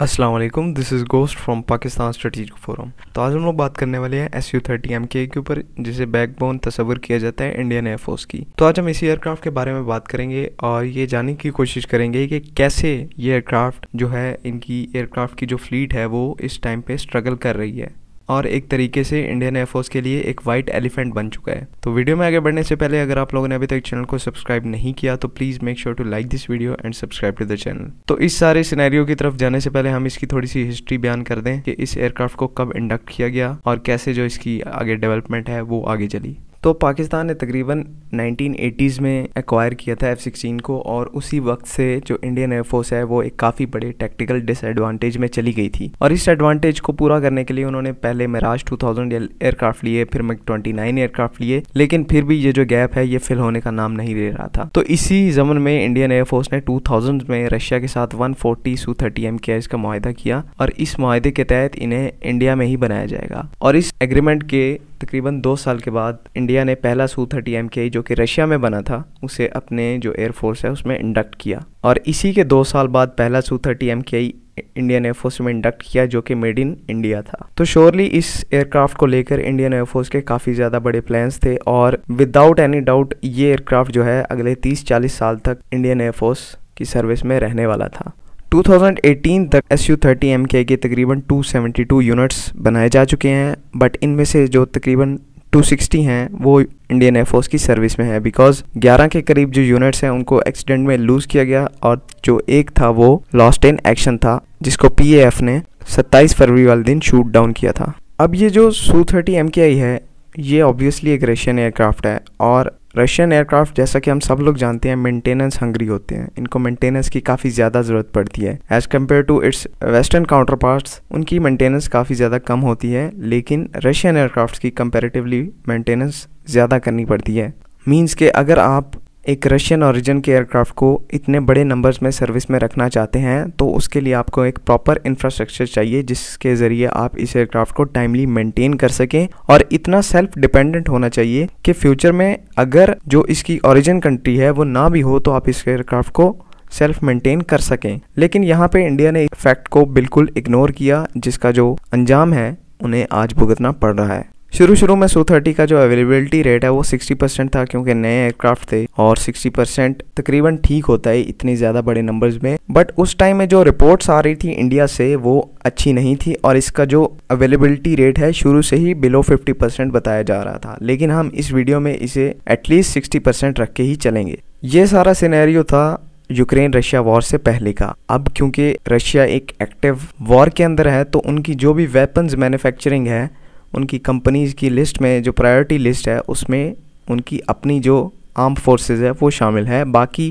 अस्सलाम वालेकुम, this is ghost from Pakistan strategic forum. तो आज हम लोग बात करने वाले हैं SU-30MK के ऊपर, जिसे बैकबोन तस्वर किया जाता है इंडियन एयरफोर्स की। तो आज हम इसी एयरक्राफ्ट के बारे में बात करेंगे और ये जानने की कोशिश करेंगे कि कैसे ये एयरक्राफ्ट जो है, इनकी एयरक्राफ्ट की जो फ्लीट है वो इस टाइम पे स्ट्रगल कर रही है और एक तरीके से इंडियन एयरफोर्स के लिए एक वाइट एलिफेंट बन चुका है। तो वीडियो में आगे बढ़ने से पहले अगर आप लोगों ने अभी तक चैनल को सब्सक्राइब नहीं किया तो please make sure to like this video and subscribe to the channel. तो इस सारे सिनेरियो की तरफ जाने से पहले हम इसकी थोड़ी सी हिस्ट्री बयान कर दें कि इस एयरक्राफ्ट को कब इंडक्ट किया गया और कैसे जो इसकी आगे डेवलपमेंट है वो आगे चली। तो पाकिस्तान ने तकरीबन 1980s में एक्वायर किया था F-16 को और उसी वक्त से जो इंडियन एयरफोर्स है वो एक काफ़ी बड़े टेक्टिकल डिसएडवांटेज में चली गई थी और इस एडवांटेज को पूरा करने के लिए उन्होंने पहले मिराज 2000 एयरक्राफ्ट लिए, फिर MiG-29 एयरक्राफ्ट लिए, लेकिन फिर भी ये जो गैप है ये फिल होने का नाम नहीं ले रहा था। तो इसी ज़मन में इंडियन एयरफोर्स ने 2000 में रशिया के साथ 140 Su-30MKIs का मुआहदा किया और इस मुआहदे के तहत इन्हें इंडिया में ही बनाया जाएगा। और इस एग्रीमेंट के तकरीबन 2 साल के बाद इंडिया ने पहला Su-30MKI जो कि रशिया में बना था उसे अपने जो एयरफोर्स है उसमें इंडक्ट किया और इसी के 2 साल बाद पहला Su-30MKI इंडियन एयरफोर्स में इंडक्ट किया जो कि मेड इन इंडिया था। तो श्योरली इस एयरक्राफ्ट को लेकर इंडियन एयरफोर्स के काफ़ी ज़्यादा बड़े प्लान्स थे और विदाउट एनी डाउट ये एयरक्राफ्ट जो है अगले 30-40 साल तक इंडियन एयरफोर्स की सर्विस में रहने वाला था। 2018 तक Su-30MK के तकरीबन 272 यूनिट्स बनाए जा चुके हैं, बट इनमें से जो तकरीबन 260 हैं वो इंडियन एयरफोर्स की सर्विस में है बिकॉज 11 के करीब जो यूनिट्स हैं उनको एक्सीडेंट में लूज़ किया गया और जो एक था वो लॉस्ट इन एक्शन था जिसको PAF ने 27 फरवरी वाले दिन शूट डाउन किया था। अब ये जो Su-30MKI है ये ऑब्वियसली एक रशियन एयरक्राफ्ट है और रशियन एयरक्राफ्ट जैसा कि हम सब लोग जानते हैं मेंटेनेंस हंग्री होते हैं, इनको मेंटेनेंस की काफ़ी ज़्यादा ज़रूरत पड़ती है as compare to its western counterparts. उनकी मेंटेनेंस काफ़ी ज़्यादा कम होती है लेकिन रशियन एयरक्राफ्ट की कंपैरेटिवली मेंटेनेंस ज़्यादा करनी पड़ती है। मींस के अगर आप एक रशियन ओरिजिन के एयरक्राफ्ट को इतने बड़े नंबर्स में सर्विस में रखना चाहते हैं तो उसके लिए आपको एक प्रॉपर इंफ्रास्ट्रक्चर चाहिए जिसके ज़रिए आप इस एयरक्राफ्ट को टाइमली मेंटेन कर सकें और इतना सेल्फ डिपेंडेंट होना चाहिए कि फ्यूचर में अगर जो इसकी ओरिजिन कंट्री है वो ना भी हो तो आप इस एयरक्राफ्ट को सेल्फ मेंटेन कर सकें। लेकिन यहाँ पे इंडिया ने इस फैक्ट को बिल्कुल इग्नोर किया जिसका जो अंजाम है उन्हें आज भुगतना पड़ रहा है। शुरू में Su-30 का जो अवेलेबिलिटी रेट है वो 60% था क्योंकि नए एयरक्राफ्ट थे और 60% तकरीबन ठीक होता है इतनी ज़्यादा बड़े नंबर्स में, बट उस टाइम में जो रिपोर्ट्स आ रही थी इंडिया से वो अच्छी नहीं थी और इसका जो अवेलेबिलिटी रेट है शुरू से ही बिलो 50% बताया जा रहा था। लेकिन हम इस वीडियो में इसे एटलीस्ट 60% रख के ही चलेंगे। ये सारा सिनेरियो था यूक्रेन रशिया वॉर से पहले का। अब क्योंकि रशिया एक एक्टिव वॉर के अंदर है तो उनकी जो भी वेपन्स मैन्युफैक्चरिंग है उनकी कंपनीज़ की लिस्ट में जो प्रायोरिटी लिस्ट है उसमें उनकी अपनी जो आर्म फोर्सेस है वो शामिल है। बाकी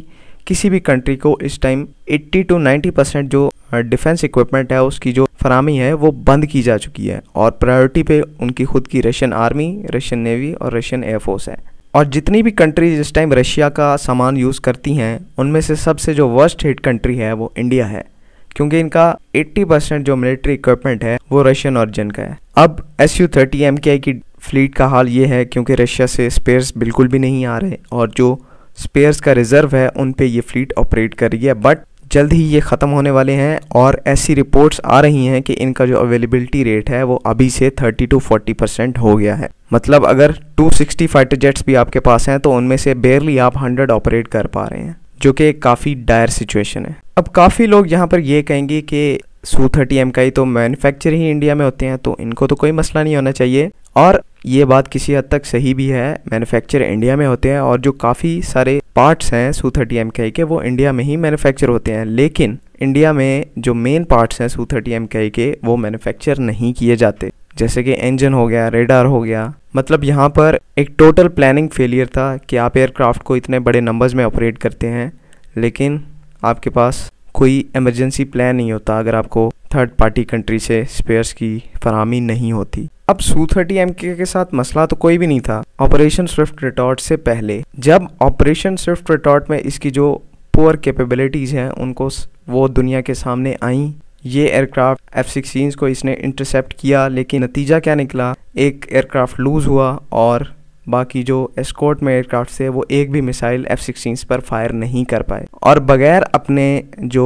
किसी भी कंट्री को इस टाइम 80 to 90% जो डिफेंस इक्विपमेंट है उसकी जो फरामी है वो बंद की जा चुकी है और प्रायोरिटी पे उनकी खुद की रशियन आर्मी, रशियन नेवी और रशियन एयरफोर्स है। और जितनी भी कंट्रीज इस टाइम रशिया का सामान यूज़ करती हैं उनमें से सबसे जो वर्स्ट हिट कंट्री है वो इंडिया है क्योंकि इनका 80% जो मिलिट्री इक्विपमेंट है वो रशियन ओरिजिन का है। अब Su-30MKI की फ्लीट का हाल ये है क्योंकि रशिया से स्पेयर्स बिल्कुल भी नहीं आ रहे और जो स्पेयर्स का रिजर्व है उन पे ये फ्लीट ऑपरेट कर रही है, बट जल्द ही ये ख़त्म होने वाले हैं और ऐसी रिपोर्ट्स आ रही हैं कि इनका जो अवेलेबिलिटी रेट है वो अभी से 30 to 40% हो गया है। मतलब अगर 260 फाइटर जेट्स भी आपके पास हैं तो उनमें से बेयरली आप 100 ऑपरेट कर पा रहे हैं, जो कि काफ़ी डायर सिचुएशन है। अब काफ़ी लोग यहाँ पर ये कहेंगे कि Su-30MKI तो मैन्युफैक्चर ही इंडिया में होते हैं तो इनको तो कोई मसला नहीं होना चाहिए, और ये बात किसी हद तक सही भी है। मैन्युफैक्चर इंडिया में होते हैं और जो काफ़ी सारे पार्ट्स हैं Su-30MKI के वो इंडिया में ही मैन्युफैक्चर होते हैं, लेकिन इंडिया में जो मेन पार्ट्स हैं Su-30MKI के वो मैन्युफैक्चर नहीं किए जाते, जैसे कि इंजन हो गया, रेडार हो गया। मतलब यहाँ पर एक टोटल प्लानिंग फेलियर था कि आप एयरक्राफ्ट को इतने बड़े नंबर्स में ऑपरेट करते हैं लेकिन आपके पास कोई इमरजेंसी प्लान नहीं होता अगर आपको थर्ड पार्टी कंट्री से स्पेयर्स की फराहमी नहीं होती। अब Su-30MK के साथ मसला तो कोई भी नहीं था ऑपरेशन स्विफ्ट रिटॉर्ट से पहले। जब ऑपरेशन स्विफ्ट रिटॉर्ट में इसकी जो पुअर कैपेबिलिटीज़ हैं उनको वो दुनिया के सामने आई, ये एयरक्राफ्ट F-16 को इसने इंटरसेप्ट किया, लेकिन नतीजा क्या निकला, एक एयरक्राफ्ट लूज़ हुआ और बाकी जो एस्कॉर्ट में एयरक्राफ्ट थे वो एक भी मिसाइल F-16 पर फायर नहीं कर पाए और बगैर अपने जो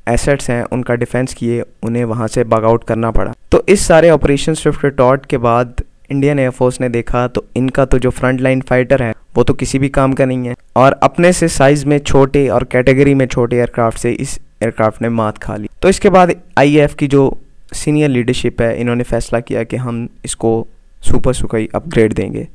एसेट्स हैं उनका डिफेंस किए, उन्हें वहाँ से बग आउट करना पड़ा। तो इस सारे ऑपरेशन स्विफ्ट रिटॉर्ट के बाद इंडियन एयरफोर्स ने देखा तो इनका तो जो फ्रंट लाइन फाइटर है वो तो किसी भी काम का नहीं है, और अपने से साइज में छोटे और कैटेगरी में छोटे एयरक्राफ्ट से इस एयरक्राफ्ट ने मात खा ली। तो इसके बाद IAF की जो सीनियर लीडरशिप है, इन्होंने फैसला किया कि हम इसको सुपर सुखोई अपग्रेड देंगे,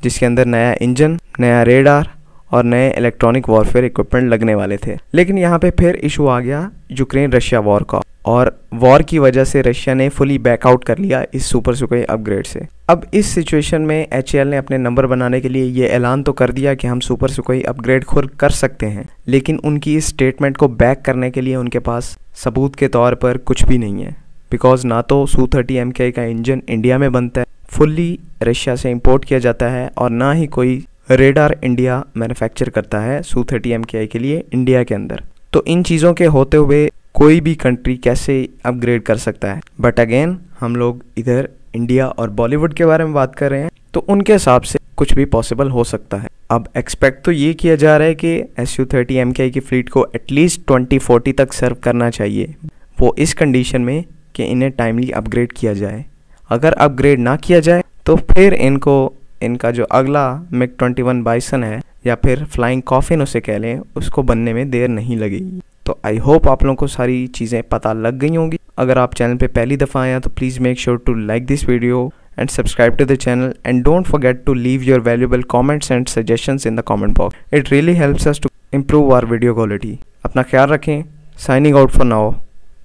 जिसके अंदर नया इंजन, नया रेडार और नए इलेक्ट्रॉनिक वॉरफेयर इक्विपमेंट लगने वाले थे। लेकिन यहाँ पे फिर इशू आ गया यूक्रेन रशिया वॉर का, और वॉर की वजह से रशिया ने फुली बैकआउट कर लिया इस सुपर सुखोई अपग्रेड से। अब इस सिचुएशन में HAL ने अपने नंबर बनाने के लिए ये ऐलान तो कर दिया कि हम सुपर सुखोई अपग्रेड खुद कर सकते हैं, लेकिन उनकी इस स्टेटमेंट को बैक करने के लिए उनके पास सबूत के तौर पर कुछ भी नहीं है। बिकॉज ना तो Su-30 MKI का इंजन इंडिया में बनता है, फुल्ली रशिया से इंपोर्ट किया जाता है, और ना ही कोई रेडार इंडिया मैन्युफैक्चर करता है Su-30 MKI के लिए इंडिया के अंदर। तो इन चीज़ों के होते हुए कोई भी कंट्री कैसे अपग्रेड कर सकता है। बट अगेन हम लोग इधर इंडिया और बॉलीवुड के बारे में बात कर रहे हैं, तो उनके हिसाब से कुछ भी पॉसिबल हो सकता है। अब एक्सपेक्ट तो ये किया जा रहा है कि Su-30 MKI की फ्लीट को एटलीस्ट 2040 तक सर्व करना चाहिए, वो इस कंडीशन में कि इन्हें टाइमली अपग्रेड किया जाए। अगर अपग्रेड ना किया जाए तो फिर इनका जो अगला MiG-21 बाइसन है, या फिर फ्लाइंग कॉफिन उसे कह लें, उसको बनने में देर नहीं लगेगी। तो आई होप आप लोगों को सारी चीज़ें पता लग गई होंगी। अगर आप चैनल पे पहली दफ़ा आए हैं तो please make sure to like this video and subscribe to the channel, and don't forget to leave your valuable comments and suggestions in the comment box. It really helps us to improve our video quality. अपना ख्याल रखें। Signing out for now.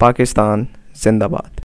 Pakistan जिंदाबाद।